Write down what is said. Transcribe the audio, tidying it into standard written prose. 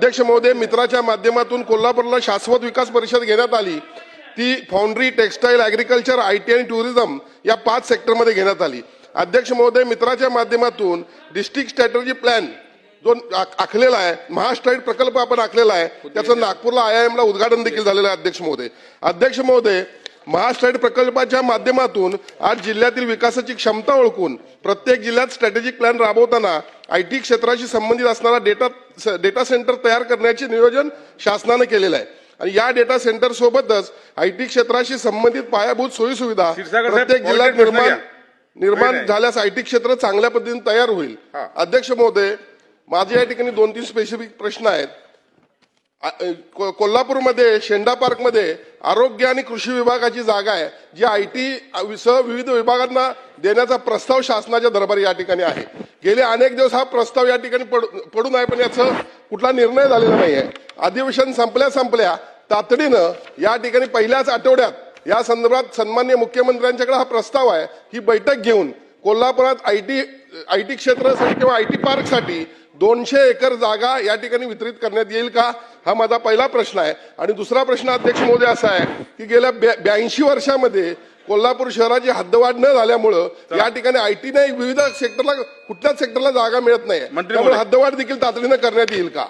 अध्यक्ष महोदय, मित्राच्या माध्यमातून कोल्हापूरला शाश्वत विकास परिषद घेण्यात आली। ती फाउंड्री, टेक्सटाईल, ॲग्रिकल्चर, आयटी आणि टुरिझम या 5 सेक्टरमध्ये घेण्यात आली। अध्यक्ष महोदय, मित्राच्या माध्यमातून डिस्ट्रिक्ट स्ट्रॅटेजी प्लॅन जो आखलेला आहे, महास्ट्राईट प्रकल्प आपण आखलेला आहे, त्याचं नागपूरला IIMला उद्घाटन देखील झालेलं आहे। अध्यक्ष महोदय, महास्ट्राईट प्रकल्पाच्या माध्यमातून आज जिल्ह्यातील विकासाची क्षमता ओळखून प्रत्येक जिल्ह्यात स्ट्रॅटेजिक प्लॅन राबवताना आयटी क्षेत्राशी संबंधित असणारा डेटा सेंटर तयार करण्याचे नियोजन शासनाने केलेलं आहे आणि या डेटा सेंटर सोबतच आयटी क्षेत्राशी संबंधित पायाभूत सोयी सुविधा प्रत्येक जिल्ह्यात निर्माण झाल्यास आयटी क्षेत्र चांगल्या पद्धतीने तयार होईल। अध्यक्ष महोदय, माझे या ठिकाणी 2-3 स्पेसिफिक प्रश्न आहेत। कोल्हापूरमध्ये शेंडा पार्कमध्ये आरोग्य आणि कृषी विभागाची जागा आहे, जी आयटी सह विविध विभागांना देण्याचा प्रस्ताव शासनाच्या दरबारी या ठिकाणी आहे। गेले अनेक दिवस हा प्रस्ताव या ठिकाणी पडून आहे, पण याचा कुठला निर्णय झालेला नाही आहे। अधिवेशन संपल्या तातडीनं या ठिकाणी पहिल्याच आठवड्यात या संदर्भात सन्माननीय मुख्यमंत्र्यांच्याकडे हा प्रस्ताव आहे, ही बैठक घेऊन कोल्हापुरात आयटी क्षेत्रासाठी किंवा आयटी पार्कसाठी 200 एकर जागा या ठिकाणी वितरित करण्यात येईल का, हा माझा पहिला प्रश्न आहे। आणि दुसरा प्रश्न अध्यक्ष महोदय असा आहे की गेल्या 82 वर्षामध्ये कोल्हापूर शहराची हद्दवाढ न झाल्यामुळे या ठिकाणी आयटी नाही, विविध सेक्टरला कुठल्याच सेक्टरला जागा मिळत नाही, त्यामुळे हद्दवाढ देखील तातडीने करण्यात येईल का?